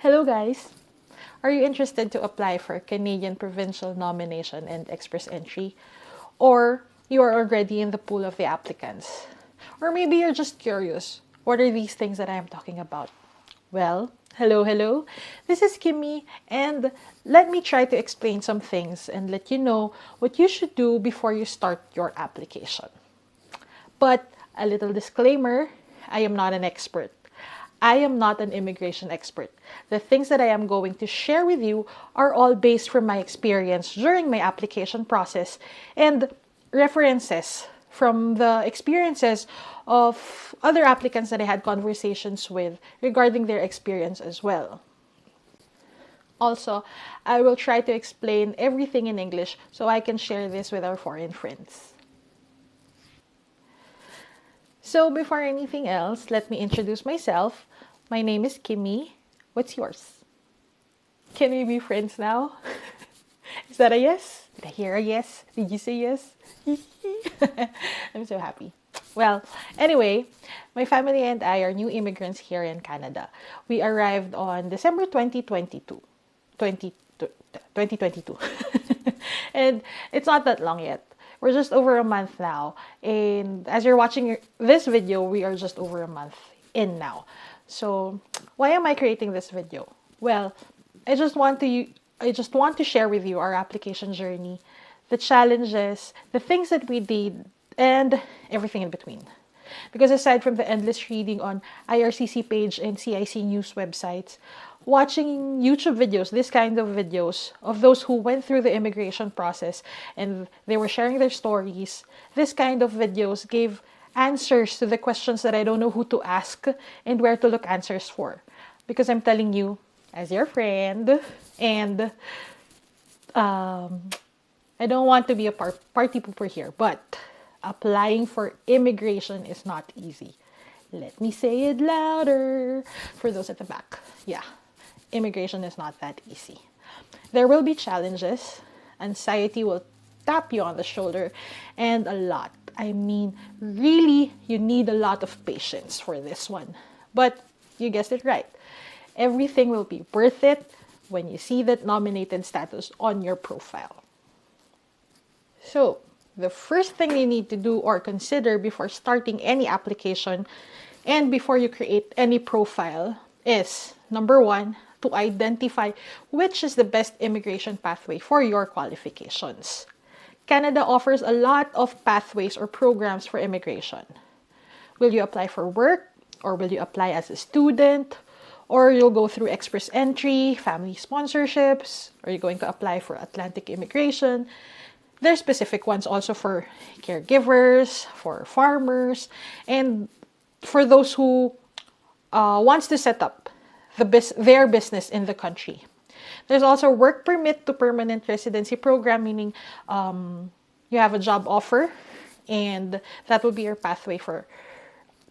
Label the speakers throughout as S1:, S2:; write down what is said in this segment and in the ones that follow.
S1: Hello guys! Are you interested to apply for Canadian Provincial Nomination and Express Entry? Or you are already in the pool of the applicants? Or maybe you're just curious, what are these things that I am talking about? Well, hello. This is Kimmy, and let me try to explain some things and let you know what you should do before you start your application. But a little disclaimer, I am not an expert. I am not an immigration expert. The things that I am going to share with you are all based from my experience during my application process and references from the experiences of other applicants that I had conversations with regarding their experience as well. Also, I will try to explain everything in English so I can share this with our foreign friends. So before anything else, let me introduce myself. My name is Kimmy. What's yours? Can we be friends now? Is that a yes? Did I hear a yes? Did you say yes? I'm so happy. Well, anyway, my family and I are new immigrants here in Canada. We arrived on December 2022. And it's not that long yet. We're just over a month now. And as you're watching this video, we are just over a month in now. So why am I creating this video? Well, I just want to share with you our application journey, the challenges, the things that we did, and everything in between. Because aside from the endless reading on IRCC page and CIC news websites, watching YouTube videos, this kind of videos of those who went through the immigration process and they were sharing their stories, this kind of videos gave answers to the questions that I don't know who to ask and where to look answers for. Because I'm telling you, as your friend, and I don't want to be a party pooper here, but applying for immigration is not easy. Let me say it louder for those at the back. Yeah, immigration is not that easy. There will be challenges. Anxiety will tap you on the shoulder, and a lot. I mean, really, you need a lot of patience for this one. But you guessed it right. Everything will be worth it when you see that nominated status on your profile. So, the first thing you need to do or consider before starting any application and before you create any profile is, number one, to identify which is the best immigration pathway for your qualifications. Canada offers a lot of pathways or programs for immigration. Will you apply for work, or will you apply as a student, or you'll go through express entry, family sponsorships, or you're going to apply for Atlantic immigration. There's specific ones also for caregivers, for farmers, and for those who wants to set up their business in the country. There's also work permit to permanent residency program, meaning you have a job offer, and that will be your pathway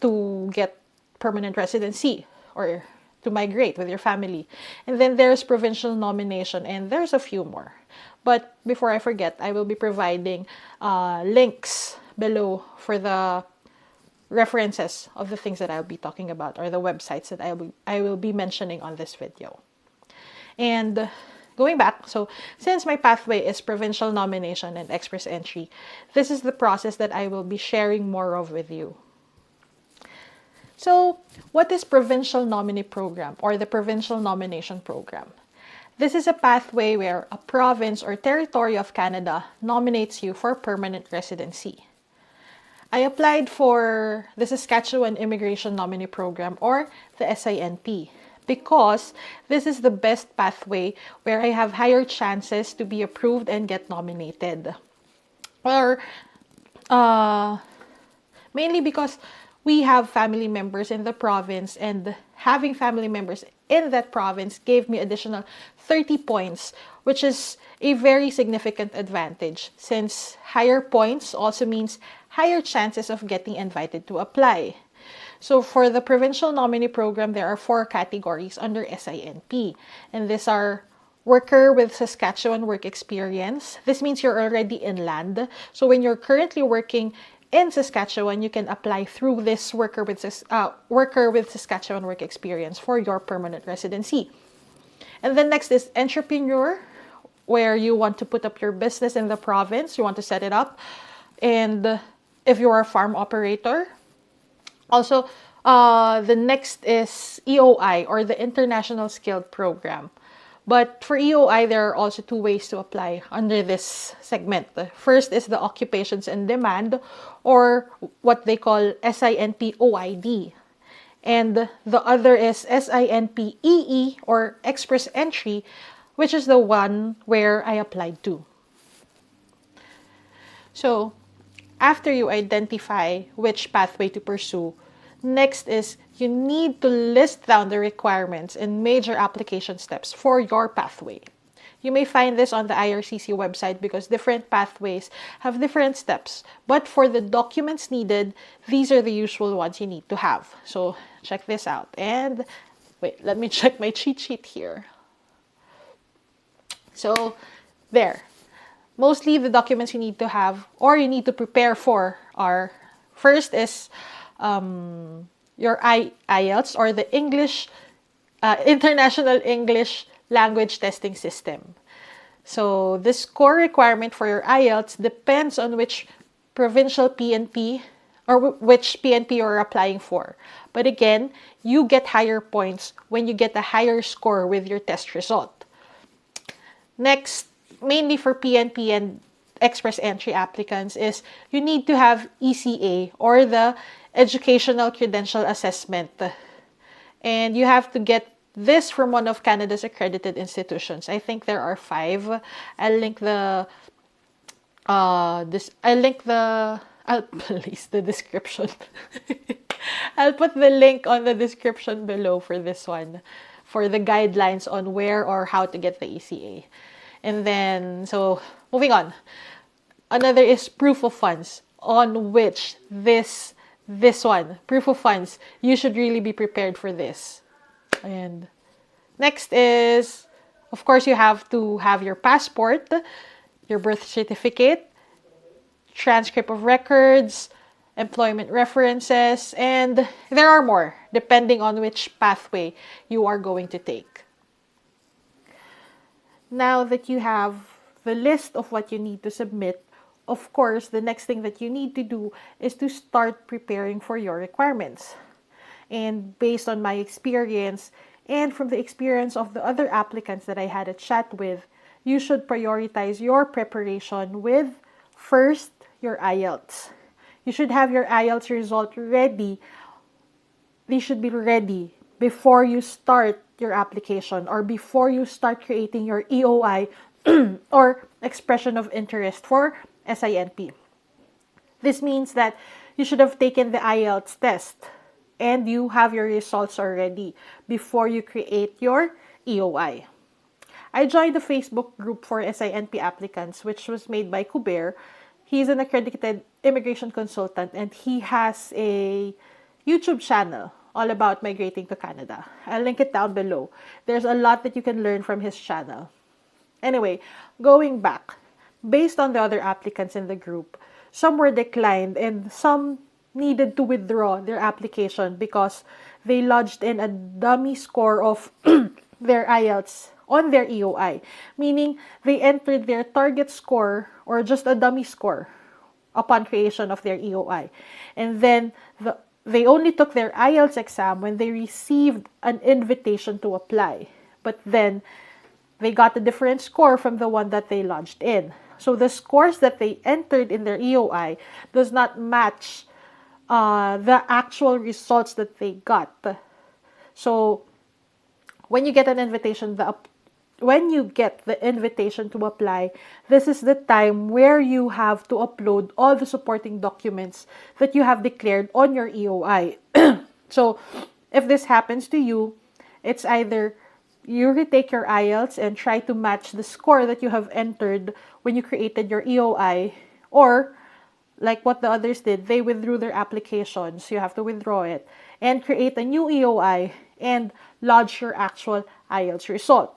S1: to get permanent residency or to migrate with your family. And then there's provincial nomination, and there's a few more. But before I forget, I will be providing links below for the references of the things that I'll be talking about, or the websites that I will be mentioning on this video. And going back, so since my pathway is provincial nomination and express entry, this is the process that I will be sharing more of with you. So what is provincial nominee program or the provincial nomination program? This is a pathway where a province or territory of Canada nominates you for permanent residency. I applied for the Saskatchewan Immigration Nominee Program, or the SINP, because this is the best pathway where I have higher chances to be approved and get nominated. Or mainly because we have family members in the province, and having family members in that province gave me additional 30 points, which is a very significant advantage, since higher points also means higher chances of getting invited to apply. So for the provincial nominee program, there are 4 categories under SINP, and these are worker with Saskatchewan work experience. This means you're already inland. So when you're currently working in Saskatchewan, you can apply through this worker with Saskatchewan work experience for your permanent residency. And then next is entrepreneur, where you want to put up your business in the province, you want to set it up. And if you are a farm operator, also, the next is EOI, or the International Skilled Program. But for EOI, there are also two ways to apply under this segment. The first is the Occupations in Demand, or what they call SINP OID. And the other is SINP EE, or Express Entry, which is the one where I applied to. So, after you identify which pathway to pursue, next is you need to list down the requirements and major application steps for your pathway. You may find this on the IRCC website because different pathways have different steps. But for the documents needed, these are the usual ones you need to have. So check this out. And wait, let me check my cheat sheet here. So there. Mostly the documents you need to have or you need to prepare for are, first is your IELTS, or the International English Language Testing System. So the score requirement for your IELTS depends on which provincial PNP or which PNP you're applying for. But again, you get higher points when you get a higher score with your test result. Next, mainly for PNP and Express Entry applicants, is you need to have ECA, or the Educational Credential Assessment. And you have to get this from one of Canada's accredited institutions. I think there are 5. I'll link the I'll place the description. I'll put the link on the description below for this one, for the guidelines on where or how to get the ECA. And then, so moving on. Another is proof of funds, on which this one, proof of funds, you should really be prepared for this. And next is, of course, you have to have your passport, your birth certificate, transcript of records, employment references, and there are more, depending on which pathway you are going to take. Now that you have the list of what you need to submit, of course, the next thing that you need to do is to start preparing for your requirements. And based on my experience and from the experience of the other applicants that I had a chat with, you should prioritize your preparation with, first, your IELTS. You should have your IELTS result ready. They should be ready before you start your application or before you start creating your EOI or expression of interest for SINP. This means that you should have taken the IELTS test and you have your results already before you create your EOI. I joined the Facebook group for SINP applicants, which was made by Kuber. He's an accredited immigration consultant and he has a YouTube channel all about migrating to Canada. I'll link it down below. There's a lot that you can learn from his channel. Anyway, going back, based on the other applicants in the group, some were declined and some needed to withdraw their application because they lodged in a dummy score of their IELTS on their EOI, meaning they entered their target score or just a dummy score upon creation of their EOI. And then they only took their IELTS exam when they received an invitation to apply. But then they got a different score from the one that they lodged in. So the scores that they entered in their EOI does not match the actual results that they got. So when you get an invitation, when you get the invitation to apply, this is the time where you have to upload all the supporting documents that you have declared on your EOI. So if this happens to you, it's either you retake your IELTS and try to match the score that you have entered when you created your EOI, or like what the others did, they withdrew their applications. You have to withdraw it and create a new EOI and lodge your actual IELTS result.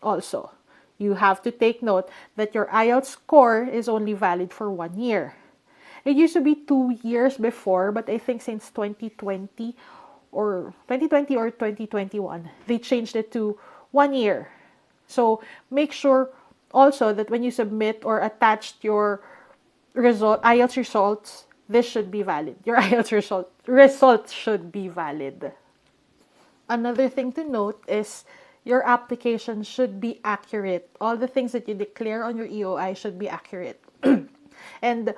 S1: Also, you have to take note that your IELTS score is only valid for 1 year. It used to be 2 years before, but I think since 2020 or 2021, they changed it to 1 year. So make sure also that when you submit or attached your IELTS results, this should be valid. Your IELTS results should be valid. Another thing to note is your application should be accurate. All the things that you declare on your EOI should be accurate. And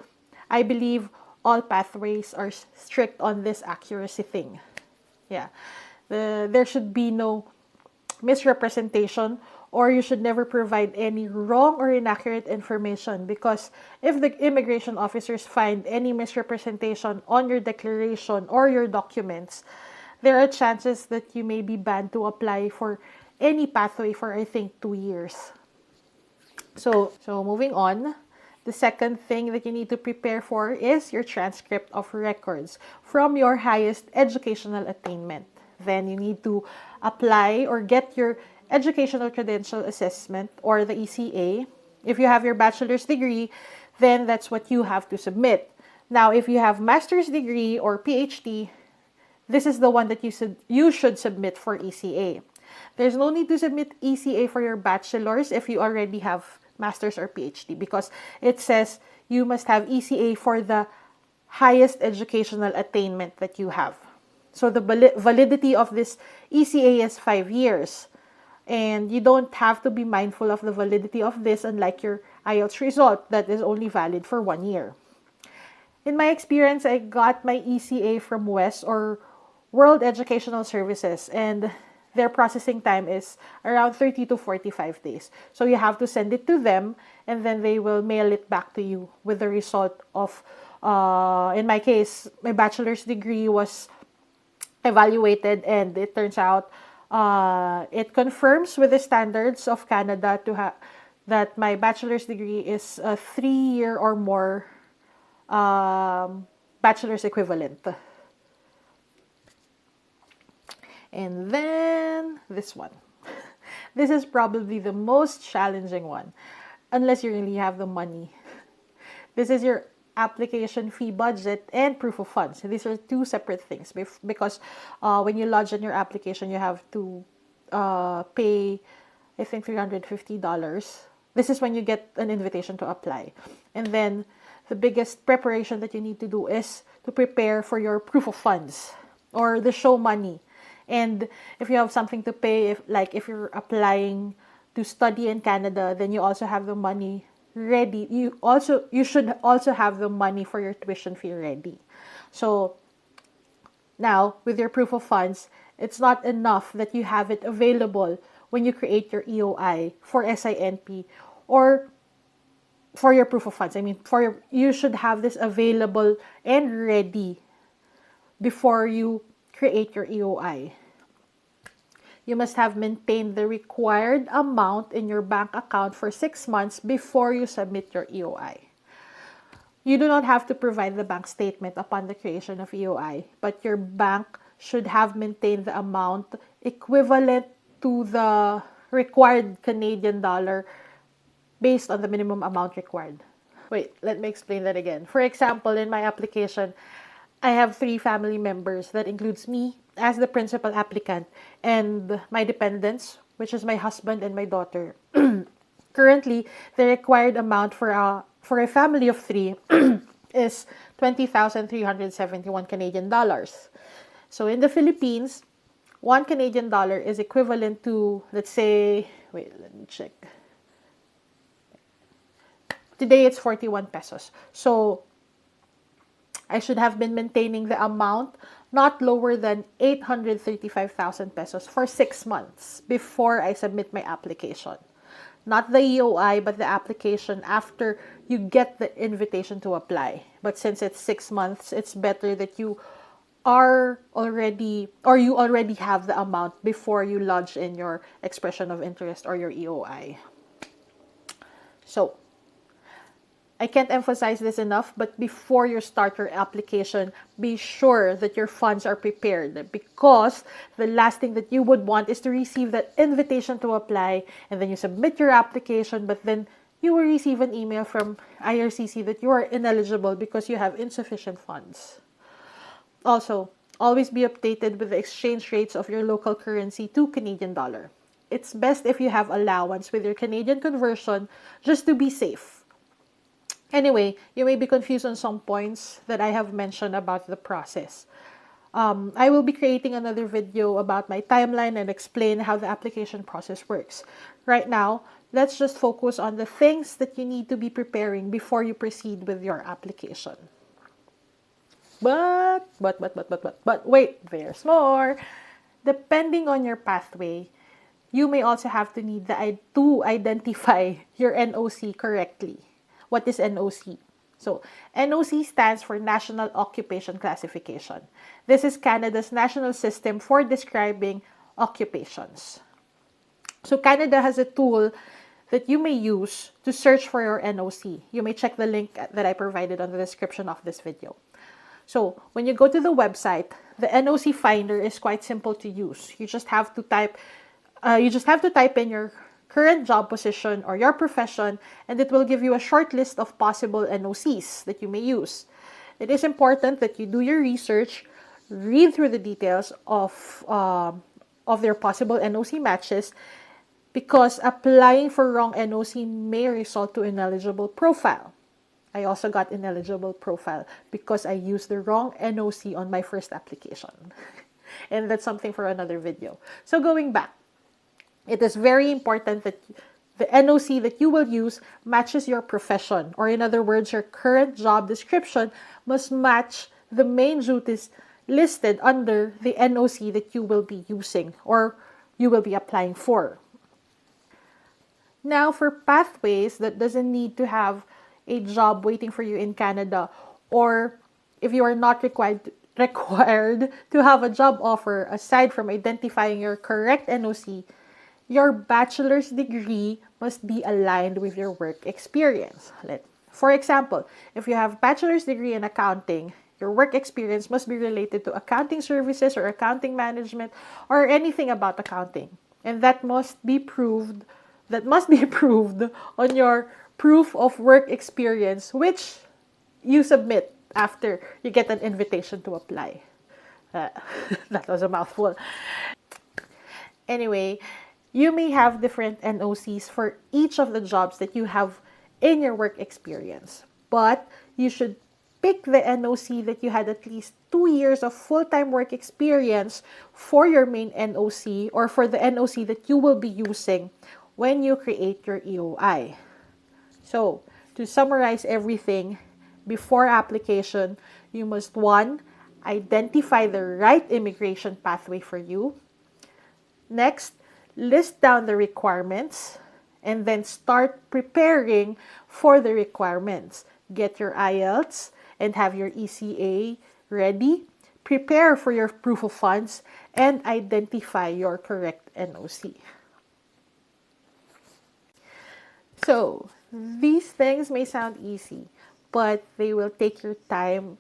S1: I believe all pathways are strict on this accuracy thing. Yeah. There should be no misrepresentation, or you should never provide any wrong or inaccurate information, because if the immigration officers find any misrepresentation on your declaration or your documents, there are chances that you may be banned to apply for any pathway for, I think, 2 years. So moving on, the second thing that you need to prepare for is your transcript of records from your highest educational attainment. Then you need to apply or get your Educational Credential Assessment, or the ECA. If you have your bachelor's degree, then that's what you have to submit. Now, if you have master's degree or PhD, this is the one that you should submit for ECA. There's no need to submit ECA for your bachelor's if you already have master's or PhD, because it says you must have ECA for the highest educational attainment that you have. So the validity of this ECA is 5 years. And you don't have to be mindful of the validity of this, unlike your IELTS result that is only valid for 1 year. In my experience, I got my ECA from WES, or World Educational Services, and their processing time is around 30 to 45 days. So you have to send it to them, and then they will mail it back to you with the result of, in my case, my bachelor's degree was evaluated, and it turns out it confirms with the standards of Canada that my bachelor's degree is a 3-year or more bachelor's equivalent. And then this one. This is probably the most challenging one, unless you really have the money. This is your application fee budget and proof of funds. These are two separate things, because when you lodge in your application, you have to pay, I think, $350. This is when you get an invitation to apply. And then the biggest preparation that you need to do is to prepare for your proof of funds, or the show money. And if you have something to pay, if you're applying to study in Canada, then you also have the money ready. You should also have the money for your tuition fee ready. So now, with your proof of funds, it's not enough that you have it available when you create your EOI for SINP or for your proof of funds. I mean, you should have this available and ready before you create your EOI. You must have maintained the required amount in your bank account for 6 months before you submit your EOI. You do not have to provide the bank statement upon the creation of EOI, but your bank should have maintained the amount equivalent to the required Canadian dollar based on the minimum amount required. Wait, let me explain that again. For example, in my application, I have 3 family members. That includes me as the principal applicant and my dependents, which is my husband and my daughter. Currently, the required amount for a family of 3 is 20,371 Canadian dollars. So in the Philippines, 1 Canadian dollar is equivalent to, let's say, wait, let me check. Today it's 41 pesos. So I should have been maintaining the amount not lower than 835,000 pesos for 6 months before I submit my application. Not the EOI, but the application after you get the invitation to apply. But since it's 6 months, it's better that you already have the amount before you lodge in your expression of interest or your EOI. So, I can't emphasize this enough, but before you start your application, be sure that your funds are prepared, because the last thing that you would want is to receive that invitation to apply, and then you submit your application, but then you will receive an email from IRCC that you are ineligible because you have insufficient funds. Also, always be updated with the exchange rates of your local currency to Canadian dollar. it's best if you have allowance with your Canadian conversion just to be safe. Anyway, you may be confused on some points that I have mentioned about the process. I will be creating another video about my timeline and explain how the application process works. Right now, let's just focus on the things that you need to be preparing before you proceed with your application. But wait, there's more. Depending on your pathway, you may also have to need to identify your NOC correctly. What is NOC? So, NOC stands for National Occupation Classification. This is Canada's national system for describing occupations. So, Canada has a tool that you may use to search for your NOC. You may check the link that I provided on the description of this video. So, when you go to the website, the NOC finder is quite simple to use. You just have to type in your current job position or your profession, and it will give you a short list of possible NOCs that you may use. It is important that you do your research, read through the details of their possible NOC matches, because applying for wrong NOC may result to ineligible profile. I also got ineligible profile because I used the wrong NOC on my first application. And that's something for another video. So going back, it is very important that the NOC that you will use matches your profession, or in other words, your current job description must match the main duties listed under the NOC that you will be using or you will be applying for. Now, for pathways that doesn't need to have a job waiting for you in Canada, or if you are not required to have a job offer aside from identifying your correct NOC, your bachelor's degree must be aligned with your work experience. For example, if you have bachelor's degree in accounting, your work experience must be related to accounting services or accounting management or anything about accounting. And that must be proved on your proof of work experience, which you submit after you get an invitation to apply. That was a mouthful. Anyway, you may have different NOCs for each of the jobs that you have in your work experience, but you should pick the NOC that you had at least 2 years of full-time work experience for your main NOC, or for the NOC that you will be using when you create your EOI. So, to summarize everything, before application, you must 1. Identify the right immigration pathway for you. Next, list down the requirements, and then start preparing for the requirements. Get your IELTS and have your ECA ready. Prepare for your proof of funds and identify your correct NOC. So, these things may sound easy, but they will take your time,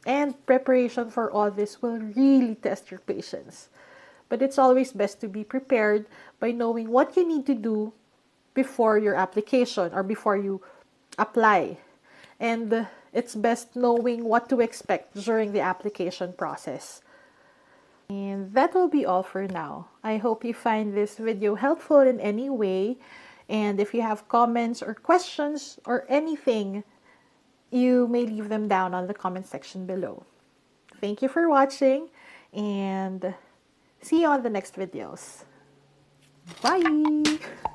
S1: and preparation for all this will really test your patience. But it's always best to be prepared by knowing what you need to do before your application or before you apply. And it's best knowing what to expect during the application process. And that will be all for now. I hope you find this video helpful in any way. And if you have comments or questions or anything, you may leave them down on the comment section below. Thank you for watching, and see you on the next videos. Bye!